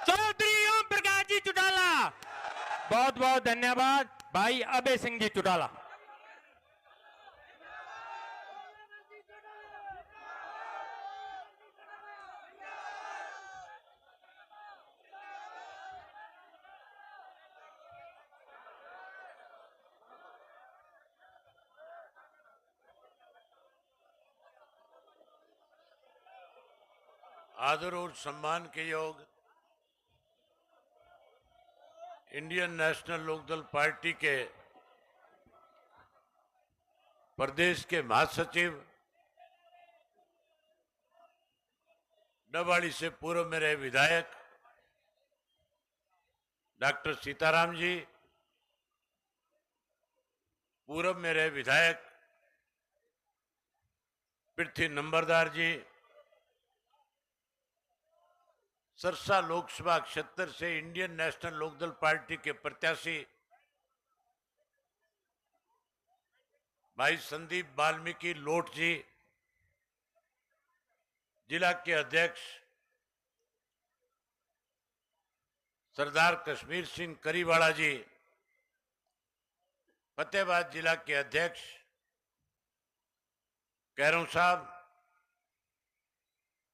चौधरी ओम प्रकाश जी चौटाला। बहुत बहुत धन्यवाद भाई अभय सिंह जी चौटाला। आदर और सम्मान के योग इंडियन नेशनल लोकदल पार्टी के प्रदेश के महासचिव, डबाड़ी से पूर्व में रहे विधायक डॉक्टर सीताराम जी, पूर्व में रहे विधायक पृथ्वी नंबरदार जी, सरसा लोकसभा क्षेत्र से इंडियन नेशनल लोकदल पार्टी के प्रत्याशी भाई संदीप वाल्मीकि लोट जी, जिला के अध्यक्ष सरदार कश्मीर सिंह करीवाड़ा जी, फतेहाबाद जिला के अध्यक्ष कैरों साहब,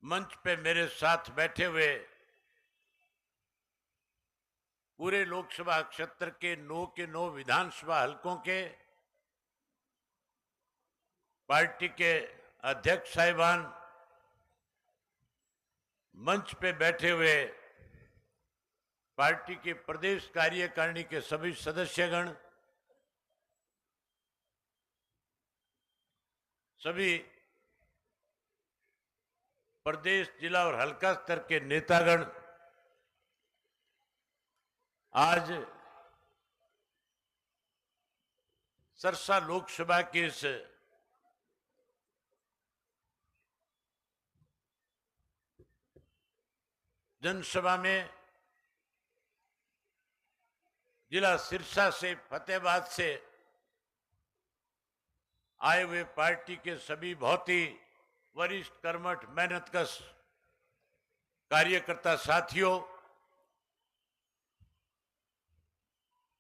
मंच पे मेरे साथ बैठे हुए पूरे लोकसभा क्षेत्र के 9 विधानसभा हलकों के पार्टी के अध्यक्ष साहिबान, मंच पे बैठे हुए पार्टी के प्रदेश कार्यकारिणी के सभी सदस्यगण, सभी प्रदेश, जिला और हल्का स्तर के नेतागण, आज सरसा लोकसभा की इस जनसभा में जिला सिरसा से, फतेहाबाद से आए हुए पार्टी के सभी बहुत ही वरिष्ठ, कर्मठ, मेहनतकश कार्यकर्ता साथियों,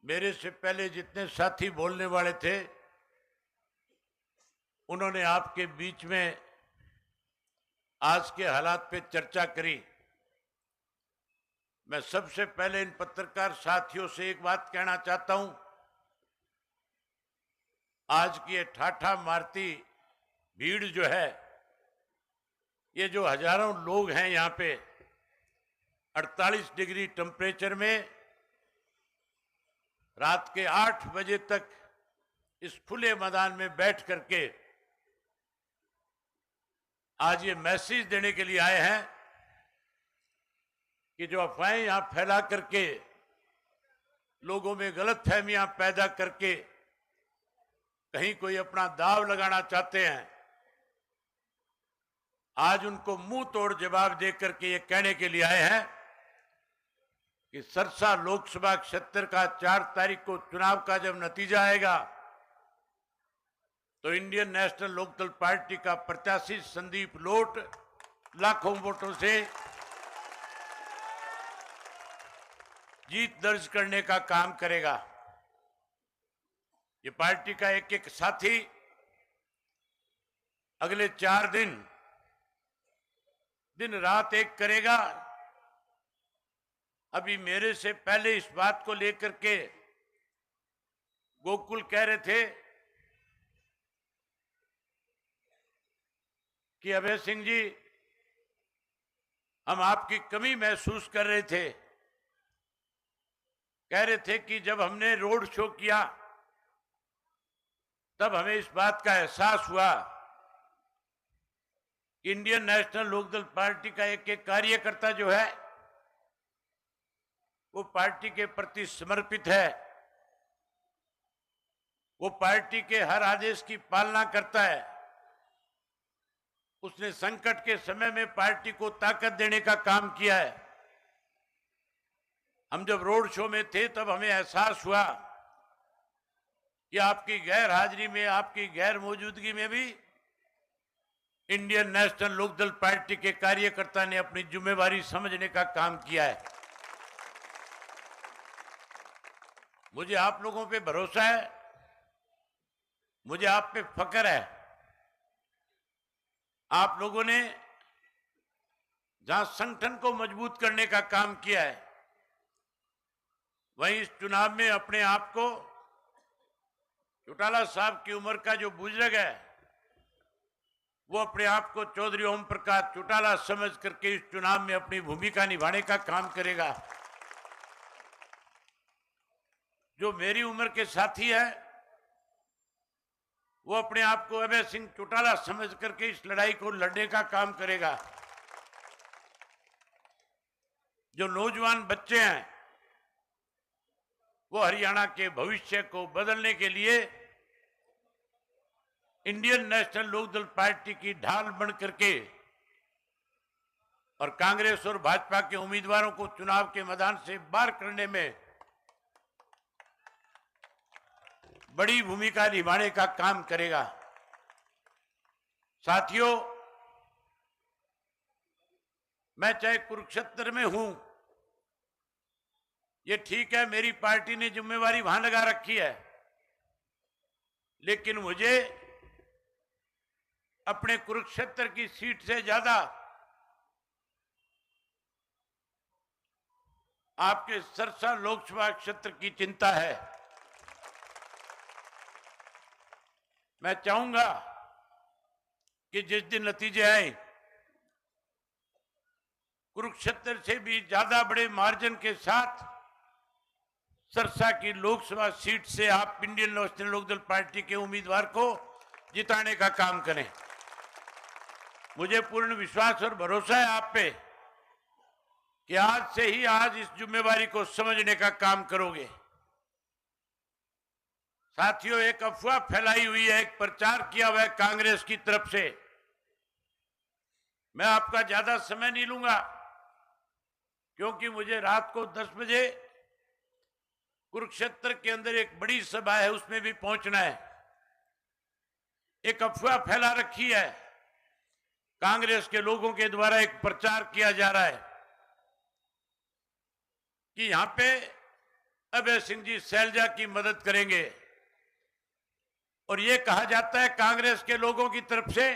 मेरे से पहले जितने साथी बोलने वाले थे उन्होंने आपके बीच में आज के हालात पे चर्चा करी। मैं सबसे पहले इन पत्रकार साथियों से एक बात कहना चाहता हूं, आज की ये ठाठा मारती भीड़ जो है, ये जो हजारों लोग हैं यहाँ पे 48 डिग्री टेम्परेचर में रात के 8 बजे तक इस खुले मैदान में बैठ करके आज ये मैसेज देने के लिए आए हैं कि जो अफवाहें यहां फैला करके लोगों में गलतफहमियां पैदा करके कहीं कोई अपना दाव लगाना चाहते हैं, आज उनको मुंह तोड़ जवाब दे करके ये कहने के लिए आए हैं कि सरसा लोकसभा क्षेत्र का 4 तारीख को चुनाव का जब नतीजा आएगा तो इंडियन नेशनल लोकदल पार्टी का प्रत्याशी संदीप लोट लाखों वोटों से जीत दर्ज करने का काम करेगा। ये पार्टी का एक एक साथी अगले 4 दिन दिन रात एक करेगा। अभी मेरे से पहले इस बात को लेकर के गोकुल कह रहे थे कि अभय सिंह जी, हम आपकी कमी महसूस कर रहे थे। कह रहे थे कि जब हमने रोड शो किया तब हमें इस बात का एहसास हुआ कि इंडियन नेशनल लोकदल पार्टी का एक एक कार्यकर्ता जो है वो पार्टी के प्रति समर्पित है, वो पार्टी के हर आदेश की पालना करता है। उसने संकट के समय में पार्टी को ताकत देने का काम किया है। हम जब रोड शो में थे तब हमें एहसास हुआ कि आपकी गैर हाजिरी में, आपकी गैर मौजूदगी में भी इंडियन नेशनल लोकदल पार्टी के कार्यकर्ता ने अपनी जिम्मेवारी समझने का काम किया है। मुझे आप लोगों पे भरोसा है, मुझे आप पे फक्र है। आप लोगों ने जहां संगठन को मजबूत करने का काम किया है, वहीं इस चुनाव में अपने आप को चौटाला साहब की उम्र का जो बुजुर्ग है, वो अपने आप को चौधरी ओम प्रकाश चौटाला समझ करके इस चुनाव में अपनी भूमिका निभाने का काम करेगा। जो मेरी उम्र के साथी है, वो अपने आप को अभय सिंह चौटाला समझ करके इस लड़ाई को लड़ने का काम करेगा। जो नौजवान बच्चे हैं, वो हरियाणा के भविष्य को बदलने के लिए इंडियन नेशनल लोकदल पार्टी की ढाल बन करके और कांग्रेस और भाजपा के उम्मीदवारों को चुनाव के मैदान से बाहर करने में बड़ी भूमिका निभाने का काम करेगा। साथियों, मैं चाहे कुरुक्षेत्र में हूं, ये ठीक है, मेरी पार्टी ने जिम्मेवारी वहां लगा रखी है, लेकिन मुझे अपने कुरुक्षेत्र की सीट से ज्यादा आपके सरसा लोकसभा क्षेत्र की चिंता है। मैं चाहूंगा कि जिस दिन नतीजे आए, कुरुक्षेत्र से भी ज्यादा बड़े मार्जिन के साथ सरसा की लोकसभा सीट से आप इंडियन नेशनल लोकदल पार्टी के उम्मीदवार को जिताने का काम करें। मुझे पूर्ण विश्वास और भरोसा है आप पे कि आज से ही आज इस जिम्मेवारी को समझने का काम करोगे। साथियों, एक अफवाह फैलाई हुई है, एक प्रचार किया हुआ है कांग्रेस की तरफ से। मैं आपका ज्यादा समय नहीं लूंगा, क्योंकि मुझे रात को 10 बजे कुरुक्षेत्र के अंदर एक बड़ी सभा है, उसमें भी पहुंचना है। एक अफवाह फैला रखी है, कांग्रेस के लोगों के द्वारा एक प्रचार किया जा रहा है कि यहां पे अभय सिंह जी शैलजा की मदद करेंगे, और ये कहा जाता है कांग्रेस के लोगों की तरफ से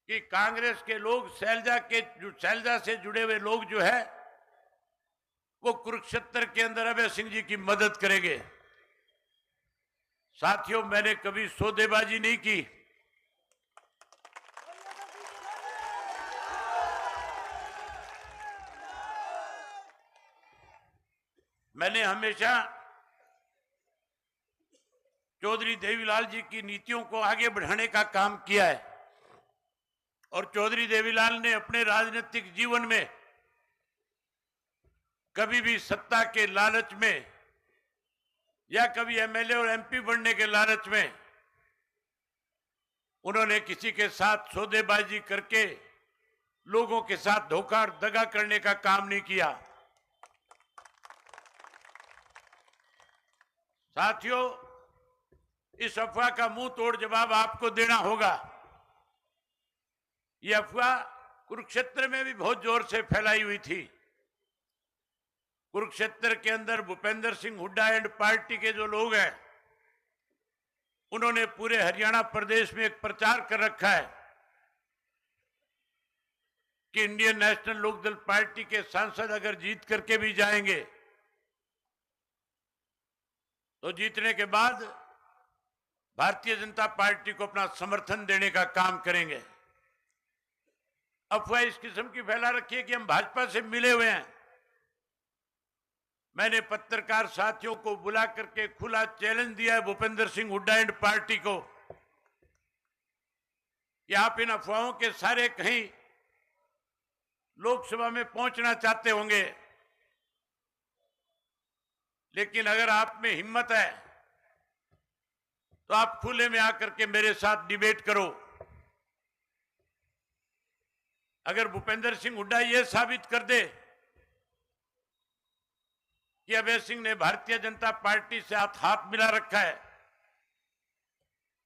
कि कांग्रेस के लोग शैलजा से जुड़े हुए लोग जो है, वो कुरुक्षेत्र के अंदर अभय सिंह जी की मदद करेंगे। साथियों, मैंने कभी सौदेबाजी नहीं की। मैंने हमेशा चौधरी देवीलाल जी की नीतियों को आगे बढ़ाने का काम किया है, और चौधरी देवीलाल ने अपने राजनीतिक जीवन में कभी भी सत्ता के लालच में या कभी एमएलए और एमपी बनने के लालच में उन्होंने किसी के साथ सौदेबाजी करके लोगों के साथ धोखा और दगा करने का काम नहीं किया। साथियों, इस अफवाह का मुंह तोड़ जवाब आपको देना होगा। यह अफवाह कुरुक्षेत्र में भी बहुत जोर से फैलाई हुई थी। कुरुक्षेत्र के अंदर भूपेंद्र सिंह हुड्डा एंड पार्टी के जो लोग हैं, उन्होंने पूरे हरियाणा प्रदेश में एक प्रचार कर रखा है कि इंडियन नेशनल लोकदल पार्टी के सांसद अगर जीत करके भी जाएंगे तो जीतने के बाद भारतीय जनता पार्टी को अपना समर्थन देने का काम करेंगे। अफवाह इस किस्म की फैला रखी है कि हम भाजपा से मिले हुए हैं। मैंने पत्रकार साथियों को बुला करके खुला चैलेंज दिया है भूपेंद्र सिंह हुड्डा एंड पार्टी को कि आप इन अफवाहों के सारे कहीं लोकसभा में पहुंचना चाहते होंगे, लेकिन अगर आप में हिम्मत है तो आप खुले में आकर के मेरे साथ डिबेट करो। अगर भूपेंद्र सिंह हुड्डा ये साबित कर दे कि अभय सिंह ने भारतीय जनता पार्टी से हाथ मिला रखा है,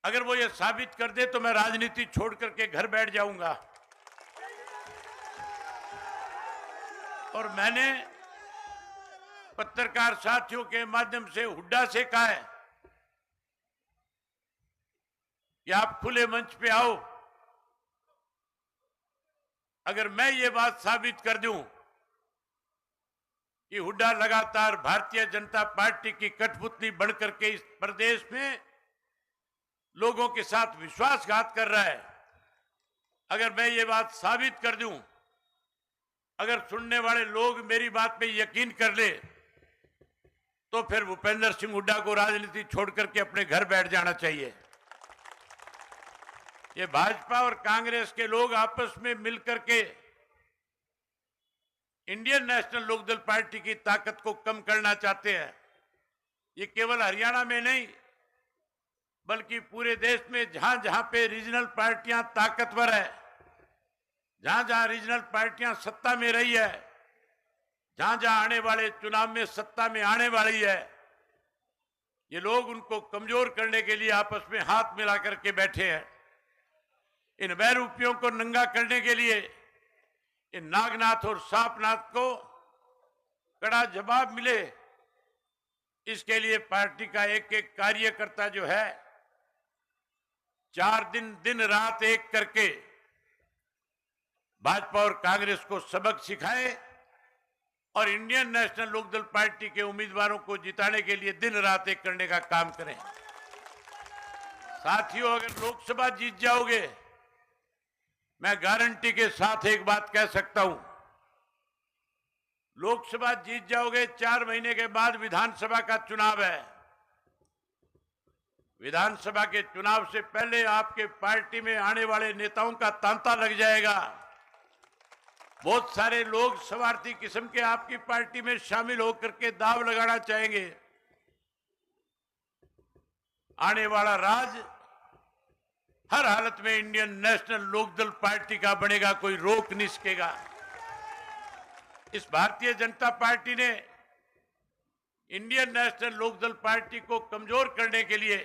अगर वो ये साबित कर दे तो मैं राजनीति छोड़ करके घर बैठ जाऊंगा। और मैंने पत्रकार साथियों के माध्यम से हुड्डा से कहा है कि आप खुले मंच पे आओ। अगर मैं ये बात साबित कर दूं कि हुड्डा लगातार भारतीय जनता पार्टी की कठपुतली बनकर के इस प्रदेश में लोगों के साथ विश्वासघात कर रहा है, अगर मैं ये बात साबित कर दूं, अगर सुनने वाले लोग मेरी बात पे यकीन कर ले, तो फिर भूपेंद्र सिंह हुड्डा को राजनीति छोड़ करके अपने घर बैठ जाना चाहिए। ये भाजपा और कांग्रेस के लोग आपस में मिलकर के इंडियन नेशनल लोकदल पार्टी की ताकत को कम करना चाहते हैं। ये केवल हरियाणा में नहीं, बल्कि पूरे देश में जहां जहां पे रीजनल पार्टियां ताकतवर है, जहां जहां रीजनल पार्टियां सत्ता में रही है, जहां जहां आने वाले चुनाव में सत्ता में आने वाली है, ये लोग उनको कमजोर करने के लिए आपस में हाथ मिला करके बैठे हैं। इन बैरूपियों को नंगा करने के लिए इन नागनाथ और सांपनाथ को कड़ा जवाब मिले, इसके लिए पार्टी का एक एक कार्यकर्ता जो है 4 दिन दिन रात एक करके भाजपा और कांग्रेस को सबक सिखाए और इंडियन नेशनल लोकदल पार्टी के उम्मीदवारों को जिताने के लिए दिन रात एक करने का काम करें। साथियों, अगर लोकसभा जीत जाओगे, मैं गारंटी के साथ एक बात कह सकता हूं, लोकसभा जीत जाओगे, 4 महीने के बाद विधानसभा का चुनाव है। विधानसभा के चुनाव से पहले आपके पार्टी में आने वाले नेताओं का तांता लग जाएगा। बहुत सारे लोग स्वार्थी किस्म के आपकी पार्टी में शामिल होकर के दांव लगाना चाहेंगे। आने वाला राज हर हालत में इंडियन नेशनल लोकदल पार्टी का बनेगा, कोई रोक नहीं सकेगा। इस भारतीय जनता पार्टी ने इंडियन नेशनल लोकदल पार्टी को कमजोर करने के लिए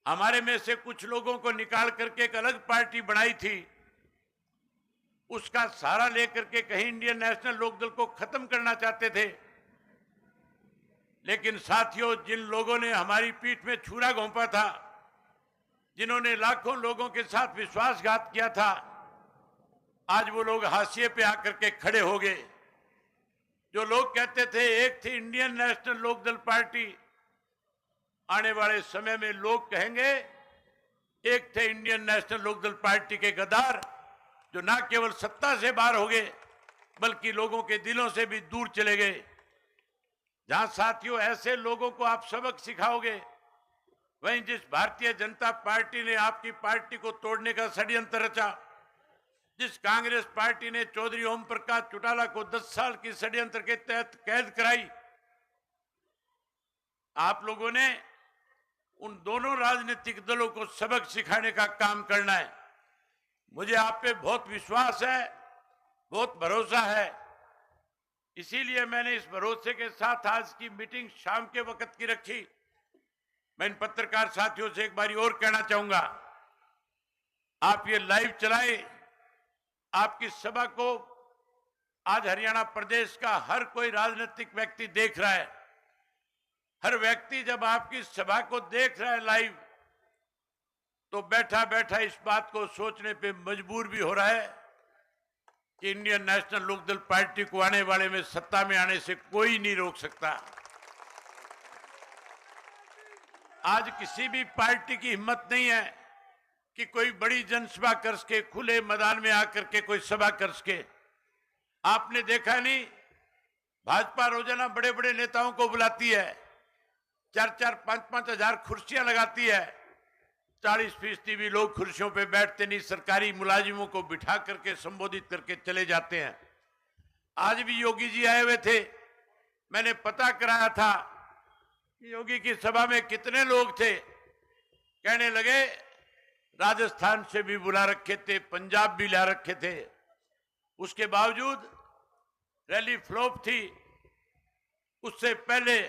हमारे में से कुछ लोगों को निकाल करके एक अलग पार्टी बनाई थी। उसका सहारा लेकर के कहीं इंडियन नेशनल लोकदल को खत्म करना चाहते थे, लेकिन साथियों, जिन लोगों ने हमारी पीठ में छुरा घोंपा था, जिन्होंने लाखों लोगों के साथ विश्वासघात किया था, आज वो लोग हाशिए पे आकर के खड़े हो गए। जो लोग कहते थे एक थी इंडियन नेशनल लोकदल पार्टी, आने वाले समय में लोग कहेंगे एक थे इंडियन नेशनल लोकदल पार्टी के गद्दार, जो ना केवल सत्ता से बाहर हो गए बल्कि लोगों के दिलों से भी दूर चले गए। जहां साथियों ऐसे लोगों को आप सबक सिखाओगे, वहीं जिस भारतीय जनता पार्टी ने आपकी पार्टी को तोड़ने का षड्यंत्र रचा, जिस कांग्रेस पार्टी ने चौधरी ओम प्रकाश चौटाला को 10 साल की षड्यंत्र के तहत कैद कराई, आप लोगों ने उन दोनों राजनीतिक दलों को सबक सिखाने का काम करना है। मुझे आप पे बहुत विश्वास है, बहुत भरोसा है, इसीलिए मैंने इस भरोसे के साथ आज की मीटिंग शाम के वक्त की रखी। मैं इन पत्रकार साथियों से एक बारी और कहना चाहूंगा, आप ये लाइव चलाएं। आपकी सभा को आज हरियाणा प्रदेश का हर कोई राजनीतिक व्यक्ति देख रहा है। हर व्यक्ति जब आपकी सभा को देख रहा है लाइव, तो बैठा बैठा इस बात को सोचने पे मजबूर भी हो रहा है कि इंडियन नेशनल लोकदल पार्टी को आने वाले में सत्ता में आने से कोई नहीं रोक सकता। आज किसी भी पार्टी की हिम्मत नहीं है कि कोई बड़ी जनसभा कर सके, खुले मैदान में आकर के कोई सभा कर सके। आपने देखा नहीं, भाजपा रोजाना बड़े बड़े नेताओं को बुलाती है, 4-4, 5-5 हजार कुर्सियां लगाती है, 40% भी लोग कुर्सियों पे बैठते नहीं, सरकारी मुलाजिमों को बिठा करके संबोधित करके चले जाते हैं। आज भी योगी जी आए हुए थे, मैंने पता कराया था कि योगी की सभा में कितने लोग थे। कहने लगे राजस्थान से भी बुला रखे थे, पंजाब भी ला रखे थे, उसके बावजूद रैली फ्लॉप थी। उससे पहले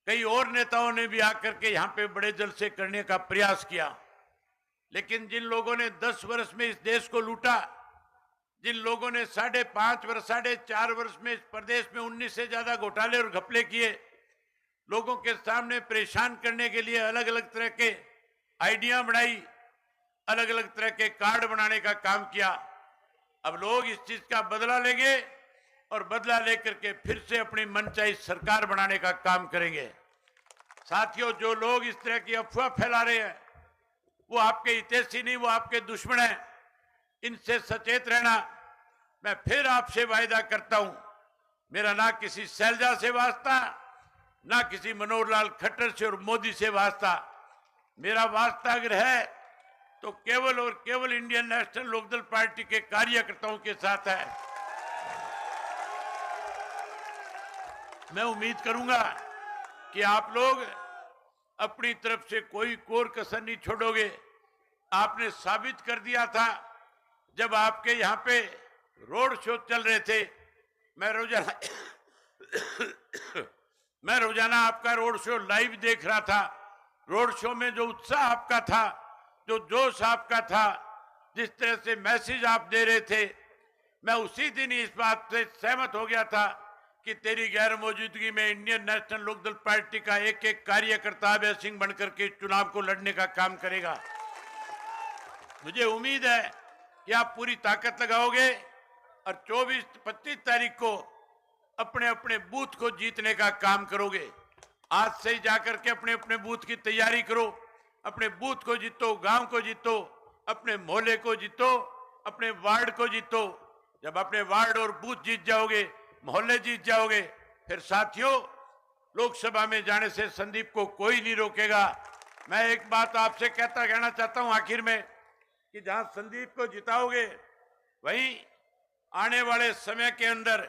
कई और नेताओं ने भी आकर के यहां पे बड़े जलसे करने का प्रयास किया, लेकिन जिन लोगों ने 10 वर्ष में इस देश को लूटा, जिन लोगों ने 5.5 वर्ष 4.5 वर्ष में इस प्रदेश में 19 से ज्यादा घोटाले और घपले किए, लोगों के सामने परेशान करने के लिए अलग अलग तरह के आइडिया बनाई, अलग अलग तरह के कार्ड बनाने का काम किया। अब लोग इस चीज का बदला लेंगे और बदला लेकर के फिर से अपनी मनचाही सरकार बनाने का काम करेंगे। साथियों, जो लोग इस तरह की अफवाह फैला रहे हैं वो आपके हितैषी नहीं, वो आपके दुश्मन हैं। इनसे सचेत रहना। मैं फिर आपसे वायदा करता हूं, मेरा ना किसी शैलजा से वास्ता, ना किसी मनोहर लाल खट्टर से और मोदी से वास्ता। मेरा वास्ता अगर है तो केवल और केवल इंडियन नेशनल लोकदल पार्टी के कार्यकर्ताओं के साथ है। मैं उम्मीद करूंगा कि आप लोग अपनी तरफ से कोई कोर कसर नहीं छोड़ोगे। आपने साबित कर दिया था जब आपके यहां पे रोड शो चल रहे थे। मैं रोजाना आपका रोड शो लाइव देख रहा था। रोड शो में जो उत्साह आपका था, जो जोश आपका था, जिस तरह से मैसेज आप दे रहे थे, मैं उसी दिन ही इस बात से सहमत हो गया था कि तेरी गैर मौजूदगी में इंडियन नेशनल लोकदल पार्टी का एक एक कार्यकर्ता अभय सिंह बनकर के चुनाव को लड़ने का काम करेगा। मुझे उम्मीद है कि आप पूरी ताकत लगाओगे और 24-25 तारीख को अपने अपने बूथ को जीतने का काम करोगे। आज से ही जाकर के अपने अपने बूथ की तैयारी करो। अपने बूथ को जीतो, गांव को जीतो, अपने मोहल्ले को जीतो, अपने वार्ड को जीतो। जब अपने वार्ड और बूथ जीत जाओगे, मोहल्ले जीत जाओगे, फिर साथियों, लोकसभा में जाने से संदीप को कोई नहीं रोकेगा। मैं एक बात आपसे कहना चाहता हूं आखिर में कि जहां संदीप को जिताओगे वहीं आने वाले समय के अंदर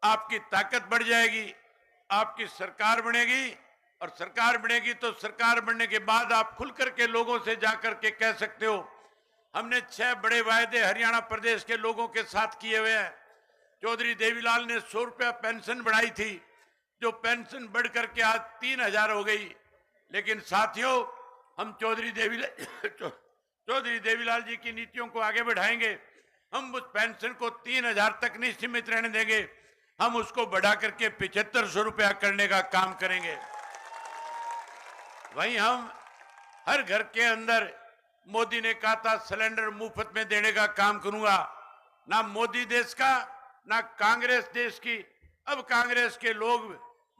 आपकी ताकत बढ़ जाएगी, आपकी सरकार बनेगी। और सरकार बनेगी तो सरकार बनने के बाद आप खुल करके लोगों से जाकर के कह सकते हो, हमने 6 बड़े वायदे हरियाणा प्रदेश के लोगों के साथ किए हुए हैं। चौधरी देवीलाल ने 100 रुपया पेंशन बढ़ाई थी, जो पेंशन बढ़ करके आज 3000 हो गई। लेकिन साथियों, हम चौधरी देवीलाल जी की नीतियों को आगे बढ़ाएंगे। हम उस पेंशन को 3000 तक नहीं सीमित रहने देंगे, हम उसको बढ़ा करके 7500 रुपया करने का काम करेंगे। वहीं हम हर घर के अंदर, मोदी ने कहा था सिलेंडर मुफ्त में देने का काम करूंगा। ना मोदी देश का, ना कांग्रेस देश की। अब कांग्रेस के लोग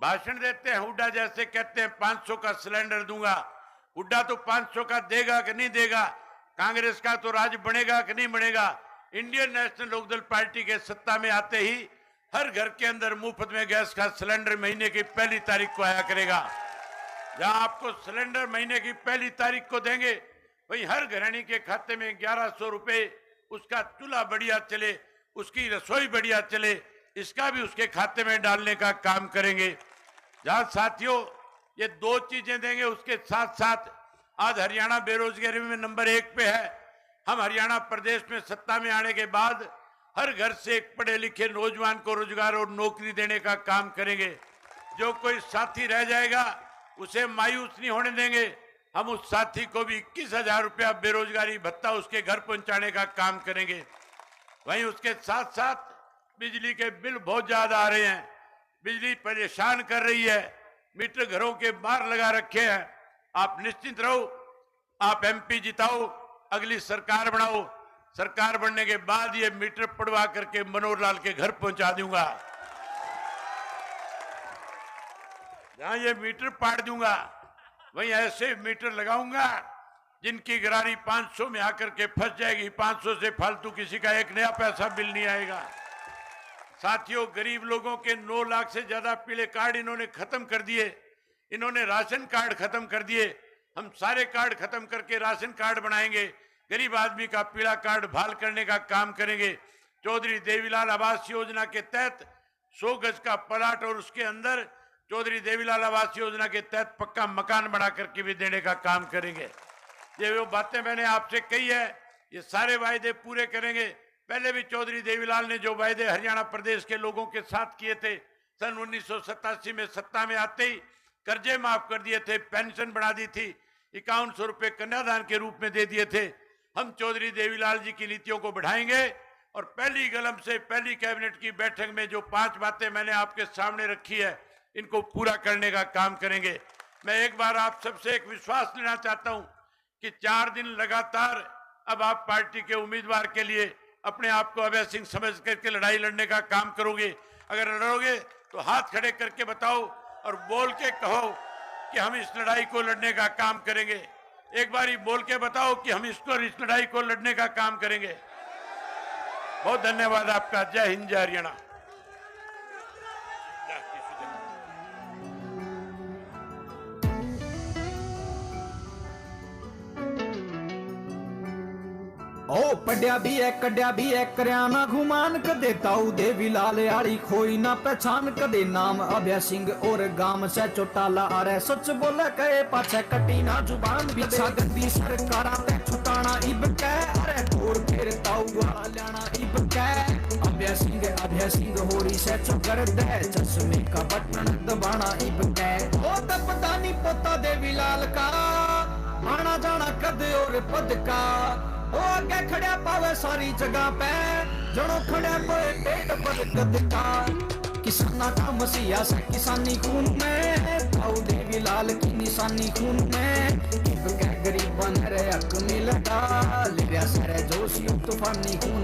भाषण देते हैं, हुड्डा जैसे कहते हैं 500 का सिलेंडर दूंगा। हुड्डा तो 500 का देगा कि नहीं देगा, कांग्रेस का तो राज बनेगा कि नहीं बनेगा। इंडियन नेशनल लोकदल पार्टी के सत्ता में आते ही हर घर के अंदर मुफ्त में गैस का सिलेंडर महीने की 1 तारीख को आया करेगा। जहां आपको सिलेंडर महीने की 1 तारीख को देंगे, वहीं हर घरानी के खाते में 1100 रुपए, उसका चूल्हा बढ़िया चले, उसकी रसोई बढ़िया चले, इसका भी उसके खाते में डालने का काम करेंगे। जहां साथियों ये 2 चीजें देंगे, उसके साथ साथ आज हरियाणा बेरोजगारी में नंबर 1 पे है। हम हरियाणा प्रदेश में सत्ता में आने के बाद हर घर से एक पढ़े लिखे नौजवान को रोजगार और नौकरी देने का काम करेंगे। जो कोई साथी रह जाएगा उसे मायूस नहीं होने देंगे। हम उस साथी को भी 21,000 रुपया बेरोजगारी भत्ता उसके घर पहुंचाने का काम करेंगे। वहीं उसके साथ साथ बिजली के बिल बहुत ज्यादा आ रहे हैं, बिजली परेशान कर रही है, मीटर घरों के बाहर लगा रखे हैं। आप निश्चिंत रहो, आप एमपी जिताओ, अगली सरकार बनाओ। सरकार बनने के बाद ये मीटर पड़वा करके मनोहर लाल के घर पहुंचा दूंगा। जहां ये मीटर पाड़ दूंगा, वहीं ऐसे मीटर लगाऊंगा जिनकी गरारी 500 में आकर के फंस जाएगी। 500 से फालतू किसी का 1 नया पैसा बिल नहीं आएगा। साथियों, गरीब लोगों के 9 लाख से ज्यादा पीले कार्ड इन्होंने खत्म कर दिए। इन्होंने राशन कार्ड खत्म कर दिए। हम सारे कार्ड खत्म करके राशन कार्ड बनाएंगे। गरीब आदमी का पीला कार्ड बहाल करने का काम करेंगे। चौधरी देवीलाल आवास योजना के तहत 100 गज का प्लाट और उसके अंदर चौधरी देवीलाल आवास योजना के तहत पक्का मकान बना करके भी देने का काम करेंगे। ये वो बातें मैंने आपसे कही है, ये सारे वायदे पूरे करेंगे। पहले भी चौधरी देवीलाल ने जो वायदे हरियाणा प्रदेश के लोगों के साथ किए थे, सन 1987 में सत्ता में आते ही कर्जे माफ कर दिए थे, पेंशन बढ़ा दी थी, 5100 रुपए कन्यादान के रूप में दे दिए थे। हम चौधरी देवीलाल जी की नीतियों को बढ़ाएंगे और पहली कलम से पहली कैबिनेट की बैठक में जो 5 बातें मैंने आपके सामने रखी है, इनको पूरा करने का काम करेंगे। मैं एक बार आप सबसे एक विश्वास लेना चाहता हूं कि 4 दिन लगातार अब आप पार्टी के उम्मीदवार के लिए अपने आप को अभय सिंह समझ करके लड़ाई लड़ने का काम करोगे। अगर लड़ोगे तो हाथ खड़े करके बताओ और बोल के कहो कि हम इस लड़ाई को लड़ने का काम करेंगे। एक बार ही बोल के बताओ कि हम इस लड़ाई को लड़ने का काम करेंगे। बहुत धन्यवाद आपका। जय हिंद, जय हरियाणा। ओ पढ़िया भी है कड्या भी है करया ना घुमान कदे ताऊ देवी लाल आड़ी खोई ना पहचान कदे नाम अभय सिंह और गाम से चौटाला अरे सच बोले कहे पाछे कटी ना जुबान बिछा गंदी सरकारा ते छुटाना इब कह अरे और फिर ताऊ वाला लेना इब कह अभय सिंह होरी से चुकर दे चश्मे का बटन दबाना इब कह ओ तब पता नहीं पोता देवी लाल का आना जाना कद और पद का ओ आगे खड़िया पावे सारी जगह पे जड़ो खड़िया कोई पेट पर कद का किसाना का मसीहा से किसानी खून में ताऊ देवी लाल की निशानी खून में गरीब बन रहे हक मिलता लिया सरे जोश तूफानी खून